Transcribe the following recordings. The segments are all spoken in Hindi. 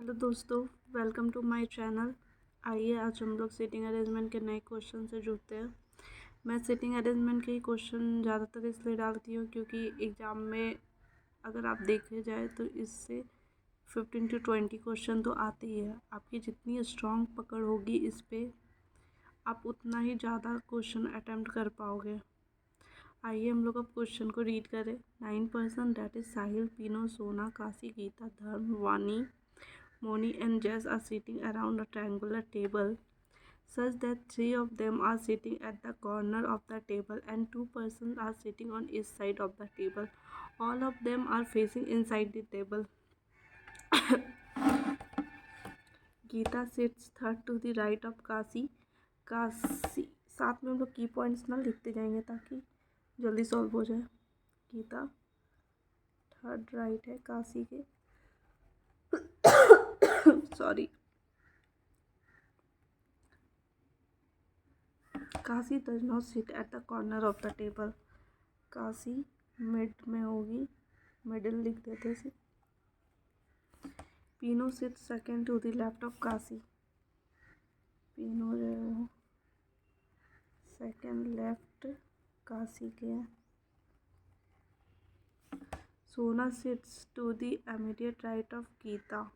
हेलो दोस्तों, वेलकम टू माय चैनल। आइए आज हम लोग सीटिंग अरेंजमेंट के नए क्वेश्चन से जुड़ते हैं। मैं सीटिंग अरेंजमेंट के ही क्वेश्चन ज़्यादातर इसलिए डालती हूँ क्योंकि एग्ज़ाम में अगर आप देखे जाए तो इससे 15 to 20 क्वेश्चन तो आते ही है। आपकी जितनी स्ट्रॉन्ग पकड़ होगी इस पर आप उतना ही ज़्यादा क्वेश्चन अटैम्प्ट कर पाओगे। आइए हम लोग अब क्वेश्चन को रीड करें। 9% दैट इज साहिल, पीनो, सोना, काशी, गीता, धर्म, वानी, Moni and Jess are sitting around a triangular table such that 3 of them are sitting at the corner of the table and 2 persons are sitting on each side of the table. All of them are facing inside the table. Geeta sits third to the right of Kasi. Kashi साथ में हम लोग की पॉइंट्स ना लिखते जाएंगे ताकि जल्दी सॉल्व हो जाए। गीता थर्ड राइट है काशी के। Sorry. Kashi does not sit at the corner of the table. Kashi mid में होगी, मिडिल लिख देते इसे। Pino sit second to the left of Kashi. Pino जो है वो सेकेंड लेफ्ट काशी के है। Sona sits to the immediate right of Gita.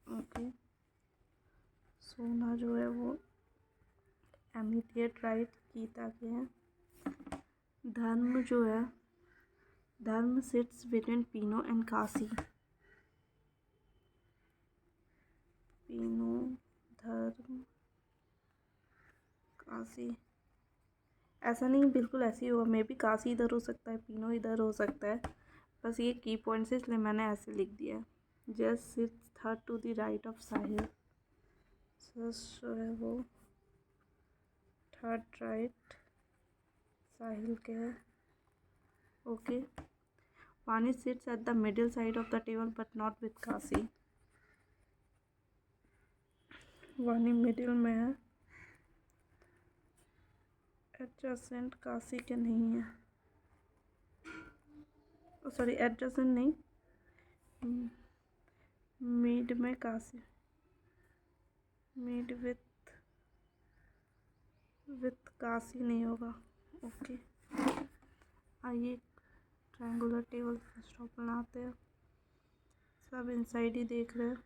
Okay, Sona जो है वो इमीडिएट राइट गीता के हैं। धर्म जो है, धर्म sits between Pino and Kashi. पीनो, धर्म, काशी। ऐसा नहीं बिल्कुल ऐसे ही होगा, मे बी काशी इधर हो सकता है, पीनो इधर हो सकता है। बस ये की पॉइंट्स है इसलिए मैंने ऐसे लिख दिया है। Just sits third to the right of Sahil. Just जो है वो थर्ड राइट साहिल के है। ओके, वानी seats at the middle side of the table but not with Kashi. वानी मिडिल में है, एडजेसेंट काशी के नहीं है। सॉरी, एडजेसेंट नहीं, मिड में काशी, मिड विथ काशी नहीं होगा। ओके, आइए ट्रायंगुलर टेबल फर्स्ट ऑफ बनाते हैं। सब इनसाइड ही देख रहे हैं।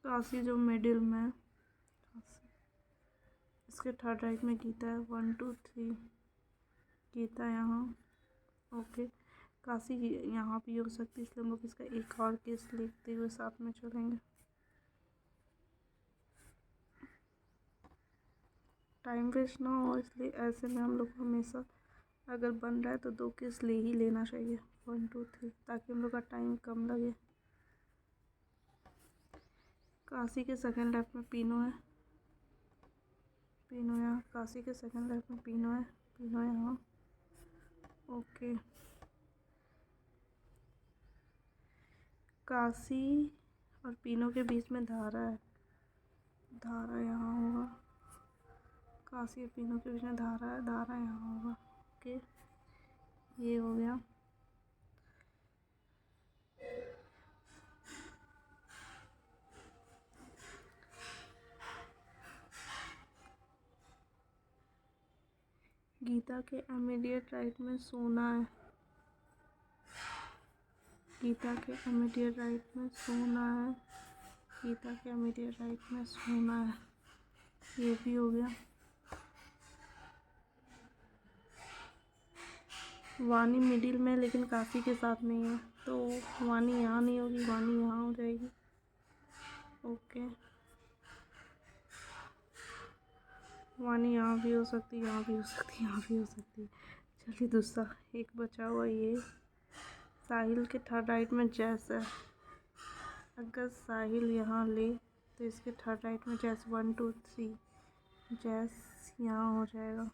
काशी जो मिडिल में है, इसके थर्ड राइट में गीता है। 1 2 3 गीता यहाँ। ओके, काशी यहाँ भी हो सकती है इसलिए हम लोग इसका एक और केस लिखते हुए साथ में चलेंगे। टाइम वेस्ट ना हो इसलिए ऐसे में हम लोग हमेशा अगर बन रहा है तो 2 केस ले ही लेना चाहिए, 1 2 3, ताकि हम लोग का टाइम कम लगे। काशी के सेकंड लेफ्ट में पीनो है। पीनो यहाँ, काशी के सेकंड लेफ्ट में पीनो है। पीनो यहाँ। ओके, काशी और पीनो के बीच में धारा है। धारा यहाँ होगा। काशी और पीनो के बीच में धारा है, धारा यहाँ होगा। ओके, ये हो गया। गीता के इमीडिएट राइट में सोना है। गीता के इमीडिएट राइट में सोना है। गीता के इमीडिएट राइट में सोना है। ये भी हो गया। वानी मिडिल में लेकिन काशी के साथ नहीं है, तो वानी यहाँ नहीं होगी, वानी यहाँ हो जाएगी। ओके, वानी यहाँ भी हो सकती है, यहाँ भी हो सकती है, यहाँ भी हो सकती है। चलिए दूसरा एक बचा हुआ ये साहिल के थर्ड राइट में जैस है। अगर साहिल यहाँ ले तो इसके थर्ड राइट में जैस 1 2 3 जैस यहाँ हो जाएगा।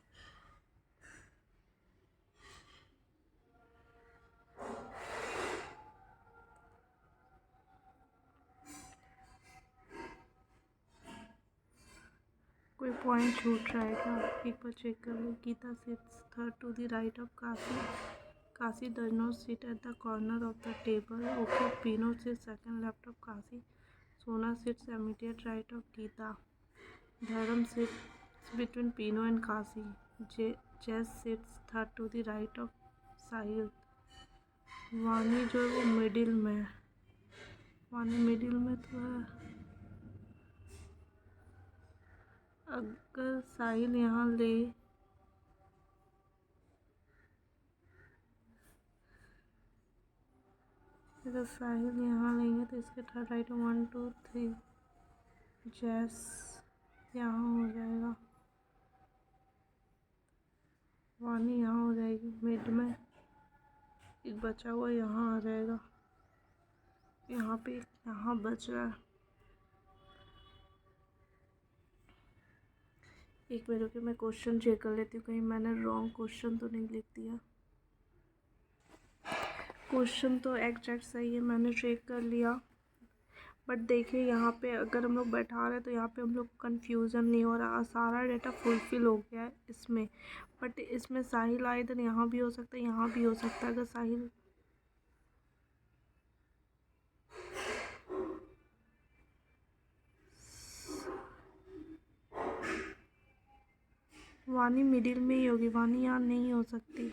कोई पॉइंट छूट रहा है क्या, एक बार चेक कर लो। Gita sits third to the right of Kashi, Kashi does not sit at the corner of the table. Okay, Pino sits second left of Kashi, Sona sits immediate right of Gita, Dharam sits between Pino and Kashi, Jess sits third to the right of Sahil, Vani जो है वो मिडिल में, वानी मिडिल में तो है। अगर साहिल यहाँ ले, अगर साहिल यहाँ लेंगे तो इसके थर्ड राइट 1 2 3, जैस यहाँ हो जाएगा, वानी यहाँ हो जाएगी मिड में, एक बचा हुआ यहाँ आ जाएगा, यहाँ पे यहाँ बच रहा है। एक मिनट के मैं क्वेश्चन चेक कर लेती हूँ, कहीं मैंने रॉन्ग क्वेश्चन तो नहीं लिख दिया। क्वेश्चन तो एग्जैक्ट सही है, मैंने चेक कर लिया, बट देखिए यहाँ पे अगर हम लोग बैठा रहे हैं तो यहाँ पे हम लोग कन्फ्यूज़न नहीं हो रहा, सारा डेटा फुलफिल हो गया है इसमें। बट इसमें साहिल आए इधर, यहाँ भी हो सकता है, यहाँ भी हो सकता है। अगर साहिल वानी मिडिल में ही होगी, वानी यहाँ नहीं हो सकती।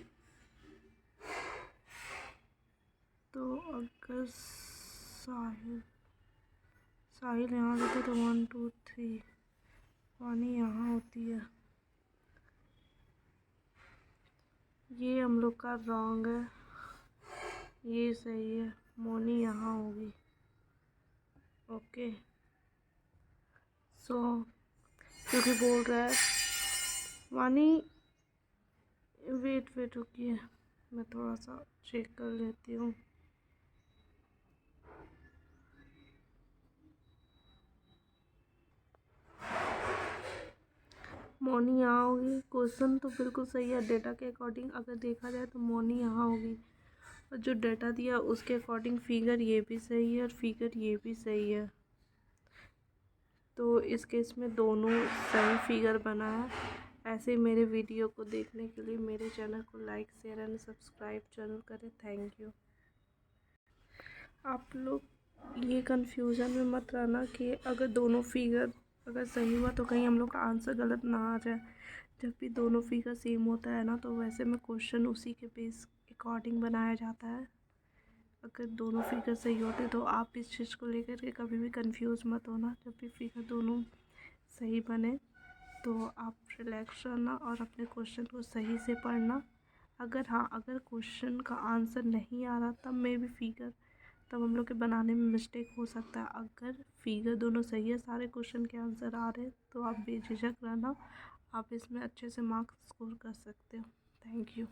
तो अगर साहिल साहिल यहाँ होती तो 1 2 3, वानी यहाँ होती है, ये हम लोग का रॉन्ग है, ये सही है, मोनी यहाँ होगी। ओके, सो क्योंकि बोल रहा है वानी, वेट रुकिए, मैं थोड़ा सा चेक कर लेती हूँ। मोनी यहाँ होगी, क्वेश्चन तो बिल्कुल सही है, डेटा के अकॉर्डिंग अगर देखा जाए तो मोनी यहाँ होगी, और जो डेटा दिया उसके अकॉर्डिंग फिगर ये भी सही है और फिगर ये भी सही है। तो इस केस में दोनों सही फिगर बना है। ऐसे ही मेरे वीडियो को देखने के लिए मेरे चैनल को लाइक शेयर एंड सब्सक्राइब जरूर करें। Thank you. आप लोग ये कन्फ्यूज़न में मत रहना कि अगर दोनों फिगर अगर सही हुआ तो कहीं हम लोग का आंसर गलत ना आ जाए। जब भी दोनों फिगर सेम होता है ना, तो वैसे में क्वेश्चन उसी के बेस अकॉर्डिंग बनाया जाता है। अगर दोनों फिगर सही होते तो आप इस चीज़ को लेकर के कभी भी कंफ्यूज मत होना। जब भी फिगर दोनों सही बने तो आप रिलैक्स रहना और अपने क्वेश्चन को सही से पढ़ना। अगर क्वेश्चन का आंसर नहीं आ रहा तब हम लोग के बनाने में मिस्टेक हो सकता है। अगर फिगर दोनों सही है, सारे क्वेश्चन के आंसर आ रहे हैं, तो आप बेझिझक रहना, आप इसमें अच्छे से मार्क्स स्कोर कर सकते हो। Thank you.